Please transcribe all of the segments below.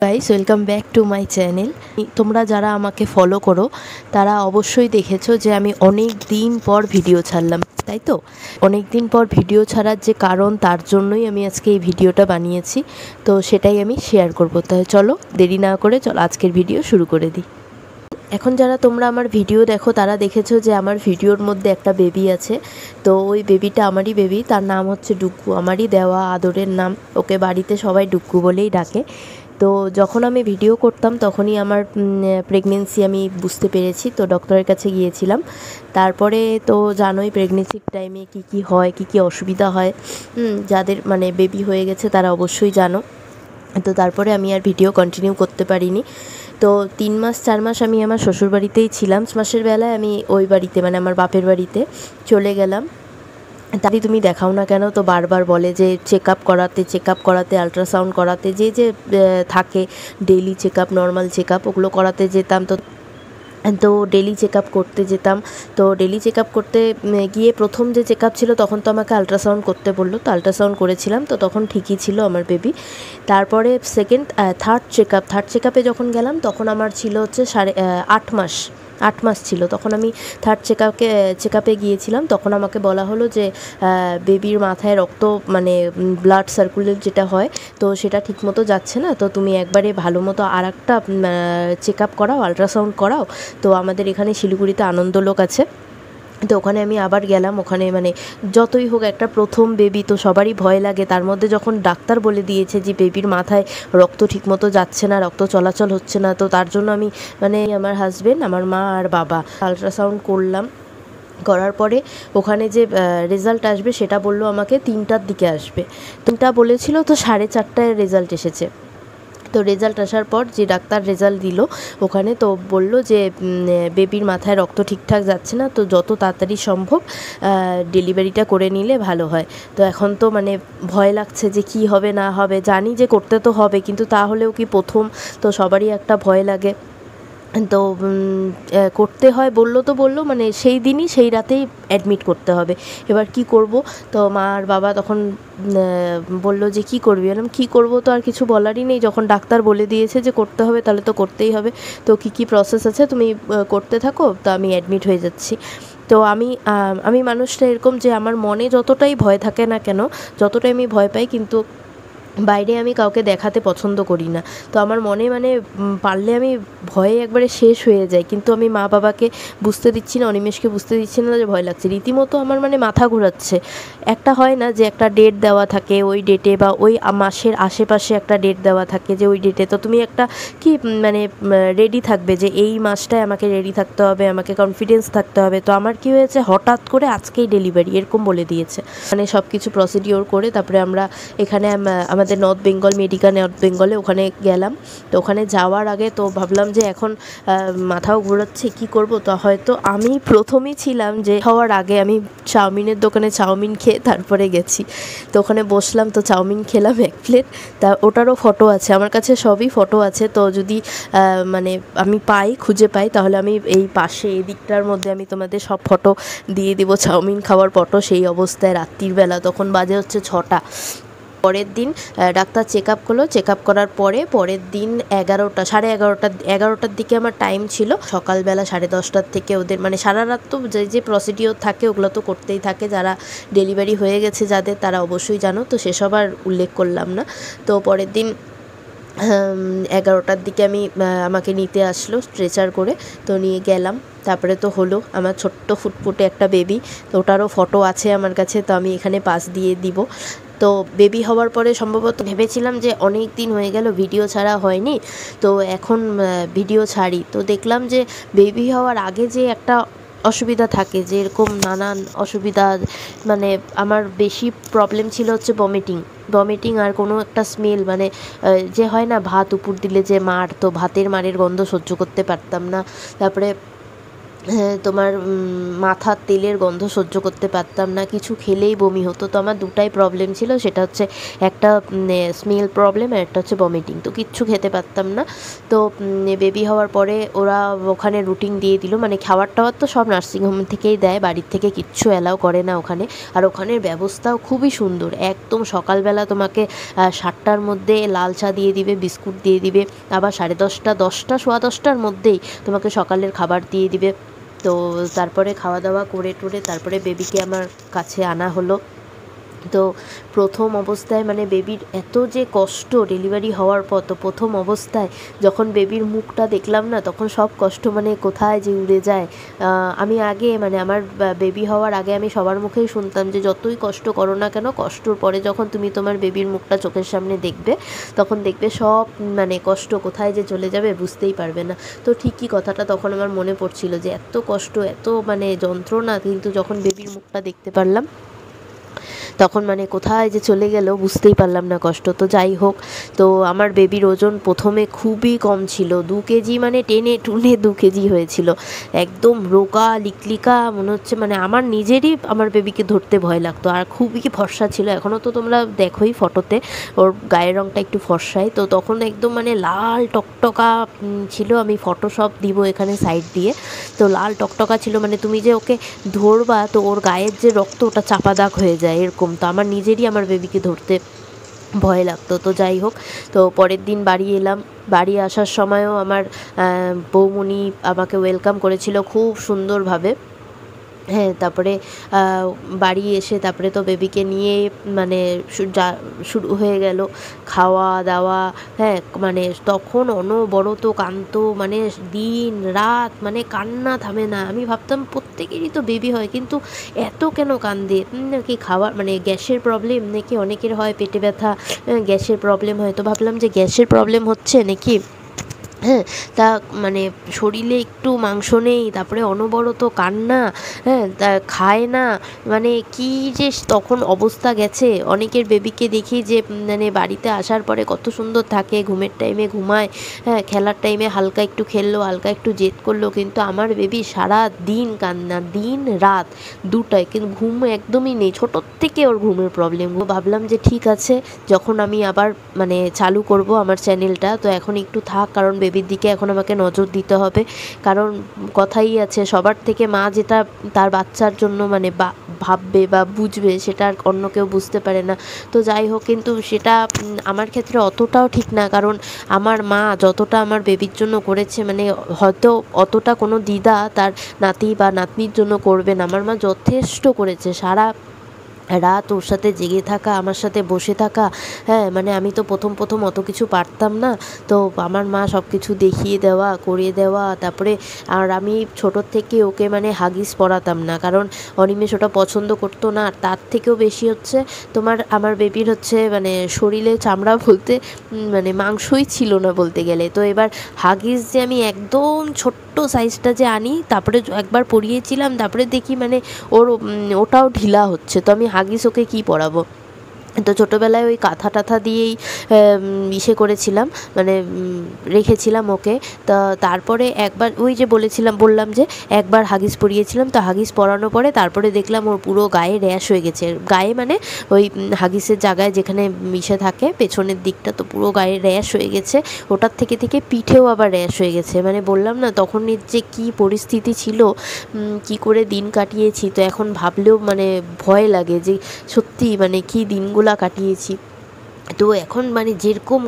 Guys, welcome back to my channel. তোমরা যারা আমাকে ফলো করো তারা অবশ্যই দেখেছো যে আমি অনেক দিন পর ভিডিও ছাড়লাম, তাই তো? অনেক দিন পর ভিডিও ছাড়ার যে কারণ, তার জন্যই আমি আজকে এই ভিডিওটা বানিয়েছি। তো সেটাই আমি শেয়ার করবো। তাই চলো দেরি না করে চলো আজকের ভিডিও শুরু করে দিই। এখন যারা তোমরা আমার ভিডিও দেখো তারা দেখেছো যে আমার ভিডিওর মধ্যে একটা বেবি আছে। তো ওই বেবিটা আমারই বেবি, তার নাম হচ্ছে ডুক্কু, আমারই দেওয়া আদরের নাম। ওকে বাড়িতে সবাই ডুক্কু বলেই ডাকে। তো যখন আমি ভিডিও করতাম তখনই আমার প্রেগনেন্সি আমি বুঝতে পেরেছি, তো ডক্টরের কাছে গিয়েছিলাম। তারপরে তো জানোই প্রেগনেন্সির টাইমে কি কি হয়, কি কি অসুবিধা হয়। যাদের মানে বেবি হয়ে গেছে তারা অবশ্যই জানো। তো তারপরে আমি আর ভিডিও কন্টিনিউ করতে পারিনি। তো 3 মাস 4 মাস আমি আমার শ্বশুরবাড়িতেই ছিলাম। মাসের বেলায় আমি ওই বাড়িতে মানে আমার বাপের বাড়িতে চলে গেলাম। তাই তুমি দেখাও না কেন, তো বারবার বলে যে চেক আপ করাতে আলট্রাসাউন্ড করাতে, যে থাকে daily check up, normal check up, ওগুলো করাতে যেতাম। তো ডেলি চেক আপ করতে যেতাম। তো ডেলি চেক আপ করতে গিয়ে প্রথম যে চেক আপ ছিল তখন তো আমাকে আলট্রাসাউন্ড করতে বললো, তো আলট্রাসাউন্ড করেছিলাম, তো তখন ঠিকই ছিল আমার বেবি। তারপরে থার্ড চেক আপে যখন গেলাম তখন আমার ছিল হচ্ছে 8 মাস ছিল। তখন আমি থার্ড চেক আপে গিয়েছিলাম। তখন আমাকে বলা হলো যে বেবির মাথায় রক্ত মানে ব্লাড সার্কুলেট যেটা হয়, তো সেটা ঠিকমতো যাচ্ছে না, তো তুমি একবারে ভালো মতো আর একটা চেক আপ করাও, আলট্রাসাউন্ড করাও। তো আমাদের এখানে শিলিগুড়িতে আনন্দলোক আছে, তো ওখানে আমি আবার গেলাম। ওখানে মানে যতই হোক একটা প্রথম বেবি, তো সবারই ভয় লাগে। তার মধ্যে যখন ডাক্তার বলে দিয়েছে যে বেবির মাথায় রক্ত ঠিকমতো যাচ্ছে না, রক্ত চলাচল হচ্ছে না, তো তার জন্য আমি মানে আমার হাজবেন্ড, আমার মা আর বাবা আলট্রাসাউন্ড করলাম। করার পরে ওখানে যে রেজাল্ট আসবে সেটা বললো আমাকে 3টার দিকে আসবে। 3টা বলেছিল, তো 4:30টায় রেজাল্ট এসেছে। তো রেজাল্ট আসার পর যে ডাক্তার রেজাল্ট দিল ওখানে, তো বলল যে বেবির মাথায় রক্ত ঠিকঠাক যাচ্ছে না, তো যত তাড়াতাড়ি সম্ভব ডেলিভারিটা করে নিলে ভালো হয়। তো এখন তো মানে ভয় লাগছে যে কি হবে না হবে, জানি যে করতে তো হবে, কিন্তু তাহলেও কি প্রথম, তো সবারই একটা ভয় লাগে। তো করতে হয় বললো মানে সেই দিনই সেই রাতেই অ্যাডমিট করতে হবে। এবার কি করব? তো মা আর বাবা তখন বলল যে কী করবি? বললাম কী করবো, তো আর কিছু বলারই নেই, যখন ডাক্তার বলে দিয়েছে যে করতে হবে তাহলে তো করতেই হবে। তো কী প্রসেস আছে তুমি করতে থাকো, তো আমি অ্যাডমিট হয়ে যাচ্ছি। তো আমি মানুষটা এরকম যে আমার মনে যতটাই ভয় থাকে না কেন, যতটাই আমি ভয় পাই, কিন্তু বাইরে আমি কাউকে দেখাতে পছন্দ করি না। তো আমার মনে মানে পারলে আমি ভয়ে একবারে শেষ হয়ে যাই, কিন্তু আমি মা বাবাকে বুঝতে দিচ্ছি না, অনিমেষকে বুঝতে দিচ্ছি না যে ভয় লাগছে। রীতিমতো আমার মানে মাথা ঘোরাচ্ছে। একটা হয় না যে একটা ডেট দেওয়া থাকে, ওই ডেটে বা ওই মাসের আশেপাশে একটা ডেট দেওয়া থাকে যে ওই ডেটে তো তুমি একটা কি মানে রেডি থাকবে যে এই মাসটায় আমাকে রেডি থাকতে হবে, আমাকে কনফিডেন্স থাকতে হবে। তো আমার কি হয়েছে, হঠাৎ করে আজকেই ডেলিভারি এরকম বলে দিয়েছে। মানে সব কিছু প্রসিডিওর করে তারপরে আমরা এখানে আমাদের নর্থ বেঙ্গলে ওখানে গেলাম। তো ওখানে যাওয়ার আগে তো ভাবলাম যে এখন মাথাও ঘোরাচ্ছে, কী করব। তো হয়তো আমি প্রথমেই ছিলাম যে হওয়ার আগে আমি চাউমিনের দোকানে চাউমিন খেয়ে তারপরে গেছি। তো ওখানে বসলাম, তো চাউমিন খেলাম 1 প্লেট। তা ওটারও ফটো আছে আমার কাছে, সবই ফটো আছে। তো যদি মানে আমি খুঁজে পাই তাহলে আমি এই পাশে এদিকটার মধ্যে আমি তোমাদের সব ফটো দিয়ে দিব। চাউমিন খাওয়ার ফটো সেই অবস্থায় রাত্রির বেলা, তখন বাজে হচ্ছে 6টা। পরের দিন ডাক্তার চেক আপ করলো। চেক আপ করার পরের দিন 11টার দিকে আমার টাইম ছিল। সকালবেলা 10:30টার থেকে ওদের মানে সারা রাত তো যে প্রসিডিওর থাকে ওগুলো তো করতেই থাকে। যারা ডেলিভারি হয়ে গেছে যাদের, তারা অবশ্যই জানো, তো সেসব আর উল্লেখ করলাম না। তো পরের দিন 11টার দিকে আমাকে নিতে আসলো স্ট্রেচার করে, তো নিয়ে গেলাম। তারপরে তো হলো আমার ছোট্ট ফুটফুটে একটা বেবি, তো ওটারও ফটো আছে আমার কাছে, তো আমি এখানে পাস দিয়ে দিব। তো বেবি হওয়ার পরে সম্ভবত ভেবেছিলাম যে অনেক দিন হয়ে গেল ভিডিও ছাড়া হয়নি, তো এখন ভিডিও ছাড়ি। তো দেখলাম যে বেবি হওয়ার আগে যে একটা অসুবিধা থাকে, যে এরকম নানান অসুবিধা, মানে আমার বেশি প্রবলেম ছিল হচ্ছে ভমিটিং আর কোনো একটা স্মেল, মানে যে হয় না ভাত উপর দিলে যে মার, তো ভাতের মারের গন্ধ সহ্য করতে পারতাম না। তারপরে তোমার মাথার তেলের গন্ধ সহ্য করতে পারতাম না, কিছু খেলেই বমি হতো। তো আমার দুটাই প্রবলেম ছিল, সেটা হচ্ছে একটা স্মেল প্রবলেম আর একটা হচ্ছে ভমিটিং। তো কিচ্ছু খেতে পারতাম না। তো বেবি হওয়ার পরে ওরা ওখানে রুটিন দিয়ে দিল, মানে খাবার টাবার তো সব নার্সিংহোম থেকেই দেয়, বাড়ির থেকে কিচ্ছু অ্যালাউ করে না ওখানে। আর ওখানের ব্যবস্থাও খুবই সুন্দর, একদম সকালবেলা তোমাকে 7টার মধ্যে লাল চা দিয়ে দিবে, বিস্কুট দিয়ে দিবে, আবার 10:30, 10টা, সোয়া 10টার মধ্যেই তোমাকে সকালের খাবার দিয়ে দিবে। তো তারপরে খাওয়া দাওয়া করে টোরে তারপরে বেবিকে আমার কাছে আনা হলো। তো প্রথম অবস্থায় মানে বেবির এত যে কষ্ট ডেলিভারি হওয়ার পর, তো প্রথম অবস্থায় যখন বেবির মুখটা দেখলাম না, তখন সব কষ্ট মানে কোথায় যে উড়ে যায়। আমি আগে মানে আমার বেবি হওয়ার আগে আমি সবার মুখেই শুনতাম যে যতই কষ্ট করো না কেন, কষ্টর পরে যখন তুমি তোমার বেবির মুখটা চোখের সামনে দেখবে, তখন দেখবে সব মানে কষ্ট কোথায় যে চলে যাবে বুঝতেই পারবে না। তো ঠিকই কথাটা তখন আমার মনে পড়ছিল যে এত কষ্ট, এত মানে যন্ত্রণা, কিন্তু যখন বেবির মুখটা দেখতে পারলাম তখন মানে কোথায় যে চলে গেল বুঝতেই পারলাম না কষ্ট। তো যাই হোক, তো আমার বেবির ওজন প্রথমে খুবই কম ছিল, 2 কেজি, মানে টেনে টুনে 2 কেজি হয়েছিল, একদম রোগা লিকলিকা মনে হচ্ছে, মানে আমার নিজেরই আমার বেবিকে ধরতে ভয় লাগতো। আর খুবই ফর্সা ছিল, এখনও তো তোমরা দেখোই ফটোতে ওর গায়ের রঙটা একটু ফর্সাই, তো তখন একদম মানে লাল টকটকা ছিল। আমি ফটো সব দিব এখানে সাইড দিয়ে। তো লাল টকটকা ছিল, মানে তুমি যে ওকে ধরবা তো ওর গায়ের যে রক্ত ওটা চাপা দাগ হয়ে যায় এরকম। তো আমার নিজেরই আমার বেবিকে ধরতে ভয় লাগতো। তো যাই হোক, তো পরের দিন বাড়ি এলাম। বাড়ি আসার সময়ও আমার বৌমণি আমাকে ওয়েলকাম করেছিল খুব সুন্দরভাবে। হ্যাঁ, তারপরে বাড়ি এসে তারপরে তো বেবিকে নিয়ে মানে যা শুরু হয়ে গেল খাওয়া দাওয়া। হ্যাঁ, মানে তখন অনবরত কাঁদতো, মানে দিন রাত মানে কান্না থামে না। আমি ভাবতাম প্রত্যেকেরই তো বেবি হয়, কিন্তু এত কেন কান্দে, নাকি খাবার মানে গ্যাসের প্রবলেম, নাকি অনেকের হয় পেটে ব্যথা, গ্যাসের প্রবলেম হয়। তো ভাবলাম যে গ্যাসের প্রবলেম হচ্ছে নাকি। হ্যাঁ, তা মানে শরীরে একটু মাংস নেই, তারপরে অনবরত কান্না, হ্যাঁ, তা খায় না, মানে কি যে তখন অবস্থা গেছে। অনেকের বেবিকে দেখি যে মানে বাড়িতে আসার পরে কত সুন্দর থাকে, ঘুমের টাইমে ঘুমায়, হ্যাঁ, খেলার টাইমে হালকা একটু খেললো, হালকা একটু জেদ করলো, কিন্তু আমার বেবি সারা দিন কান্না, দিন রাত দুটাই, কিন্তু ঘুম একদমই নেই, ছোটোর থেকে ওর ঘুমের প্রবলেম। ভাবলাম যে ঠিক আছে, যখন আমি আবার মানে চালু করব আমার চ্যানেলটা, তো এখন একটু থাক, কারণ বেবির দিকে এখন আমাকে নজর দিতে হবে। কারণ কথাই আছে, সবার থেকে মা যেটা তার বাচ্চার জন্য মানে ভাববে বা বুঝবে, সেটা আর অন্য কেউ বুঝতে পারে না। তো যাই হোক, কিন্তু সেটা আমার ক্ষেত্রে অতটাও ঠিক না, কারণ আমার মা যতটা আমার বেবির জন্য করেছে, মানে হয়তো অতটা কোনো দিদা তার নাতি বা নাতনির জন্য করবে না। আমার মা যথেষ্ট করেছে, সারা রাত ওর সাথে জেগে থাকা, আমার সাথে বসে থাকা। হ্যাঁ, মানে আমি তো প্রথম অত কিছু পারতাম না, তো আমার মা সব কিছু দেখিয়ে দেওয়া, করে দেওয়া। তারপরে আর আমি ছোটোর থেকে ওকে মানে হাগিস পরাতাম না, কারণ অনিমেষ ওটা পছন্দ করতো না। আর তার থেকেও বেশি হচ্ছে তোমার আমার বেবির হচ্ছে মানে শরীরে চামড়া বলতে মানে মাংসই ছিল না বলতে গেলে। তো এবার হাগিস যে আমি একদম ছোট্ট সাইজটা যে আনি, তারপরে একবার পরিয়েছিলাম, তারপরে দেখি মানে ওর ওটাও ঢিলা হচ্ছে। তো আমি হাগিস ওকে কী পরাবো। তো ছোটোবেলায় ওই কাঁথা টাথা দিয়েই ইসে করেছিলাম, মানে রেখেছিলাম ওকে। তা তারপরে একবার ওই যে বললাম যে একবার হাগিস পরিয়েছিলাম, তো হাগিস পরানোর পরে তারপরে দেখলাম ওর পুরো গায়ে র্যাশ হয়ে গেছে, গায়ে মানে ওই হাগিসের জায়গায় যেখানে মিশে থাকে পেছনের দিকটা, তো পুরো গায়ে র্যাশ হয়ে গেছে। ওটার থেকে পিঠেও আবার র্যাশ হয়ে গেছে। মানে বললাম না তখন যে কী পরিস্থিতি ছিল, কি করে দিন কাটিয়েছি, তো এখন ভাবলেও মানে ভয় লাগে যে সত্যি মানে কী দিনগুলো কাটিয়েছি। তো এখন মানে যেরকম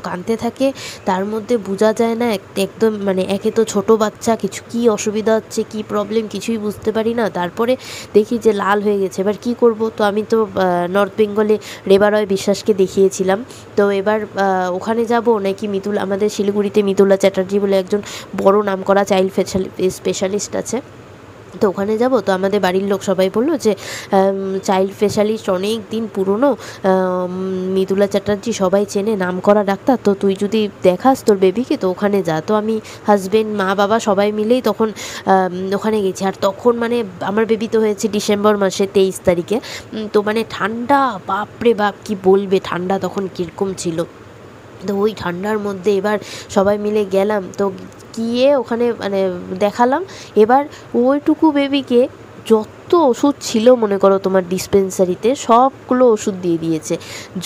কাঁদতে থাকে, তার মধ্যে বোঝা যায় না একদম, মানে একে তো ছোটো বাচ্চা, কিছু কী অসুবিধা হচ্ছে, কী প্রবলেম কিছুই বুঝতে পারি না। তারপরে দেখি যে লাল হয়ে গেছে, এবার কী করব। তো আমি তো নর্থ বেঙ্গলে রেবারয় বিশ্বাসকে দেখিয়েছিলাম। তো এবার ওখানে যাব নাকি আমাদের শিলিগুড়িতে মিতুলা চ্যাটার্জি বলে একজন বড় নামকরা চাইল্ড স্পেশালিস্ট আছে, তো ওখানে যাব। তো আমাদের বাড়ির লোক সবাই বললো যে চাইল্ড স্পেশালিস্ট অনেক দিন পুরনো, মৃদুলা চ্যাটার্জি সবাই চেনে, নামকরা ডাক্তার, তো তুই যদি দেখাস তোর বেবিকে তো ওখানে যা। তো আমি হাজবেন্ড মা বাবা সবাই মিলেই তখন ওখানে গেছি। আর তখন মানে আমার বেবি তো হয়েছে ডিসেম্বর মাসে 23 তারিখে। তো মানে ঠান্ডা, বাপরে বাপ, কি বলবে ঠান্ডা তখন কীরকম ছিল। তো ওই ঠান্ডার মধ্যে এবার সবাই মিলে গেলাম, তো গিয়ে ওখানে মানে দেখালাম। এবার ওইটুকু বেবিকে যত ওষুধ ছিল মনে করো তোমার ডিসপেন্সারিতে সবগুলো ওষুধ দিয়ে দিয়েছে।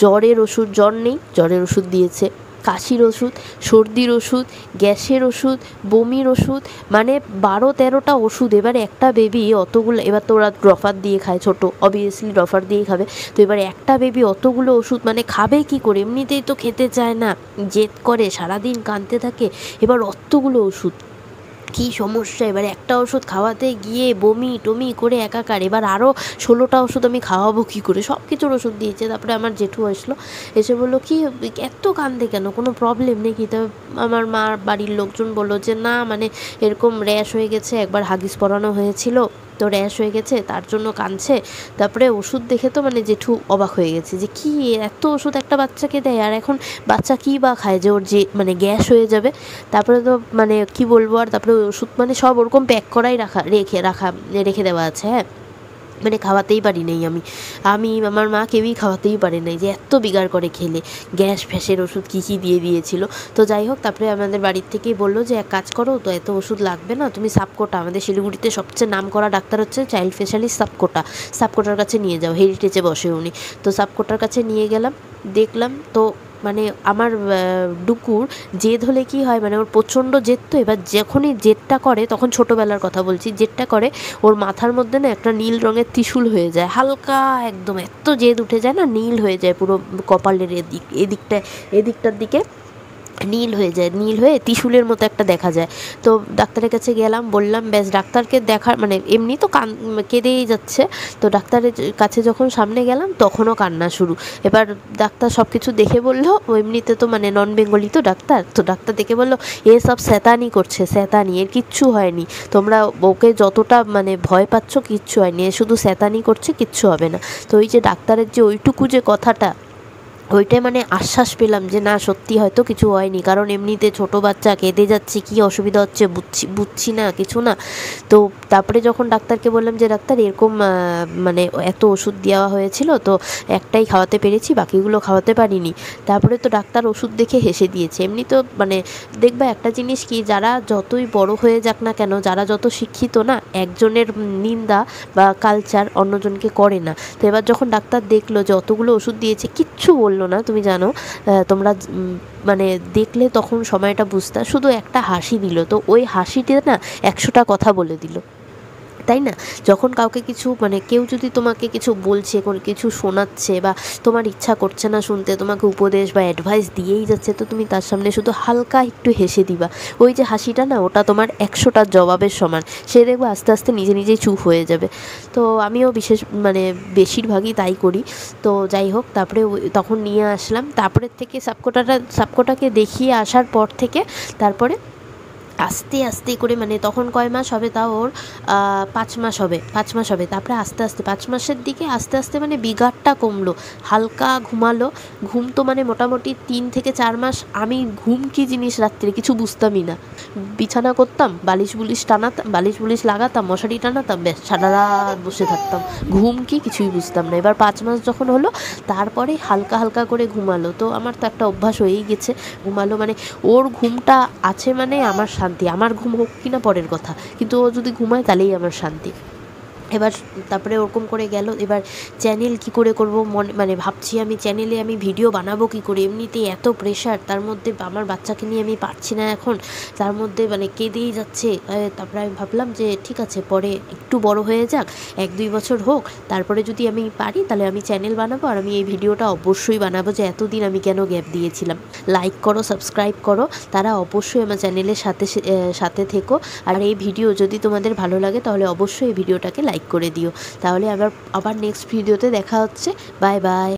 জ্বরের ওষুধ, জ্বর নেই জ্বরের ওষুধ দিয়েছে, কাশির ওষুধ, সর্দির ওষুধ, গ্যাসের ওষুধ, বমির ওষুধ, মানে 12-13টা ওষুধ। এবার একটা বেবি অতগুলো, এবার তো ওরা ড্রপার দিয়ে খায়, ছোট অবভিয়াসলি ড্রপার দিয়েই খাবে। তো এবার একটা বেবি অতগুলো ওষুধ মানে খাবে কি করে, এমনিতেই তো খেতে চায় না, জেদ করে, সারাদিন কাঁদতে থাকে, এবার অতগুলো ওষুধ, কী সমস্যা। এবার একটা ওষুধ খাওয়াতে গিয়ে বমি টমি করে একাকার। এবার আরও 16টা ওষুধ আমি খাওয়াবো কী করে, সব কিছুর ওষুধ দিয়েছে। তারপরে আমার জেঠু আসলো, এসে বললো কি এত কাঁদে কেন, কোনো প্রবলেম নেই কি? তবে আমার মার বাড়ির লোকজন বললো যে না মানে এরকম র্যাশ হয়ে গেছে, একবার হাগিস পরানো হয়েছিল তো র্যাশ হয়ে গেছে তার জন্য কাঁদছে। তারপরে ওষুধ দেখে তো মানে জেঠু অবাক হয়ে গেছে যে কি এত ওষুধ একটা বাচ্চাকে দেয়, আর এখন বাচ্চা কী বা খায় যে ওর যে মানে গ্যাস হয়ে যাবে। তারপরে তো মানে কি বলবো, আর তারপরে ওই ওষুধ মানে সব ওরকম প্যাক করাই রেখে দেওয়া আছে। হ্যাঁ, মানে খাওয়াতেই পারি নাই আমি আমার মা কেউই খাওয়াতেই পারে নাই, যে এত বিগাড় করে খেলে। গ্যাস ফ্যাসের ওষুধ কী কী দিয়ে দিয়েছিল। তো যাই হোক, তারপরে আমাদের বাড়ির থেকেই বললো যে এক কাজ করো তো, এত ওষুধ লাগবে না, তুমি সাবকোটা, আমাদের শিলিগুড়িতে সবচেয়ে নাম করা ডাক্তার হচ্ছে চাইল্ড স্পেশালিস্ট সাবকোটার কাছে নিয়ে যাও, হেরিটেজে বসে উনি। তো সাবকোটার কাছে নিয়ে গেলাম, দেখলাম তো মানে আমার ডুকুর জেদ হলে কি হয়, মানে ওর প্রচণ্ড জেদ। তো এবার যখনই জেদটা করে, তখন ছোটোবেলার কথা বলছি, জেদটা করে ওর মাথার মধ্যে না একটা নীল রঙের ত্রিশূল হয়ে যায়, হালকা একদম, এত জেদ উঠে যায় না, নীল হয়ে যায় পুরো কপালের এদিকটার দিকে নীল হয়ে যায়, নীল হয়ে ত্রিশূলের মতো একটা দেখা যায়। তো ডাক্তারের কাছে গেলাম, বললাম ব্যাস, ডাক্তারকে দেখার মানে এমনি তো কেঁদেই যাচ্ছে। তো ডাক্তারের কাছে যখন সামনে গেলাম তখনও কান্না শুরু। এবার ডাক্তার সব কিছু দেখে বললো, ও এমনিতে তো মানে নন বেঙ্গলি তো ডাক্তার দেখে বললো এ সব শয়তানি করছে, শয়তানি, এর কিচ্ছু হয়নি, তোমরা ওকে যতটা মানে ভয় পাচ্ছ কিচ্ছু হয়নি, এ শুধু শয়তানি করছে, কিচ্ছু হবে না। তো ওই যে ডাক্তারের যে ওইটুকু যে কথাটা, ওইটাই মানে আশ্বাস পেলাম যে না সত্যি হয়তো কিছু হয়নি, কারণ এমনিতে ছোটো বাচ্চা কেঁদে যাচ্ছে, কী অসুবিধা হচ্ছে বুঝছি না কিছু না। তো তারপরে যখন ডাক্তারকে বললাম যে ডাক্তার এরকম মানে এত ওষুধ দেওয়া হয়েছিল, তো একটাই খাওয়াতে পেরেছি, বাকিগুলো খাওয়াতে পারিনি। তারপরে তো ডাক্তার ওষুধ দেখে হেসে দিয়েছে। এমনি তো মানে দেখবা একটা জিনিস কি, যারা যতই বড় হয়ে যাক না কেন, যারা যত শিক্ষিত না, একজনের নিন্দা বা কালচার অন্যজনকে করে না। তো এবার যখন ডাক্তার দেখলো যে অতগুলো ওষুধ দিয়েছে, কিচ্ছু বললো না, তুমি জানো তোমরা মানে দেখলে তখন সময়টা বুঝতে, শুধু একটা হাসি দিল। তো ওই হাসিতে না 100টা কথা বলে দিল, তাই না? যখন কাউকে কিছু মানে কেউ যদি তোমাকে কিছু বলছে, কোনো কিছু শোনাচ্ছে, বা তোমার ইচ্ছা করছে না শুনতে, তোমাকে উপদেশ বা অ্যাডভাইস দিয়েই যাচ্ছে, তো তুমি তার সামনে শুধু হালকা একটু হেসে দিবা। ওই যে হাসিটা না, ওটা তোমার 100টার জবাবের সমান। সে দেখবো আস্তে আস্তে নিজেই চুপ হয়ে যাবে। তো আমিও মানে বেশিরভাগই তাই করি। তো যাই হোক, তারপরে তখন নিয়ে আসলাম। তারপরের থেকে সাবকোটাকে দেখিয়ে আসার পর থেকে তারপরে আস্তে আস্তে করে, মানে তখন কয় মাস হবে, তাও ওর 5 মাস হবে। তারপরে আস্তে আস্তে 5 মাসের দিকে আস্তে আস্তে মানে বিগারটা কমলো, হালকা ঘুমালো। ঘুম তো মানে মোটামুটি 3 থেকে 4 মাস আমি ঘুম কী জিনিস রাত্রে কিছু বুঝতামই না। বিছানা করতাম, বালিশ বুলিশ লাগাতাম, মশারি টানাতাম, ব্যাস সারা রাত বসে থাকতাম। ঘুম কি কিছুই বুঝতাম না। এবার 5 মাস যখন হলো, তারপরে হালকা হালকা করে ঘুমালো। তো আমার তো একটা অভ্যাস হয়েই গেছে, ঘুমালো মানে ওর ঘুমটা আছে মানে আমার শান্তি। আমার ঘুম হোক কিনা পরের কথা, কিন্তু ও যদি ঘুমায় তাহলেই আমার শান্তি। এবার তারপরে ওরকম করে গেল। এবার চ্যানেল কি করে করব, মানে ভাবছি আমি চ্যানেলে আমি ভিডিও বানাবো কি করে, এমনিতেই এত প্রেশার, তার মধ্যে আমার বাচ্চাকে নিয়ে আমি পারছি না এখন, তার মধ্যে মানে কেঁদেই যাচ্ছে। তারপরে আমি ভাবলাম যে ঠিক আছে, পরে একটু বড় হয়ে যাক, 1-2 বছর হোক, তারপরে যদি আমি পারি তাহলে আমি চ্যানেল বানাবো। আর আমি এই ভিডিওটা অবশ্যই বানাবো যে এতদিন আমি কেন গ্যাপ দিয়েছিলাম। লাইক করো, সাবস্ক্রাইব করো, তারা অবশ্যই আমার চ্যানেলের সাথে থেকো। আর এই ভিডিও যদি তোমাদের ভালো লাগে তাহলে অবশ্যই এই ভিডিওটাকে লাইক করে দিও। তাহলে আবার নেক্সট ভিডিওতে দেখা হচ্ছে। Bye bye.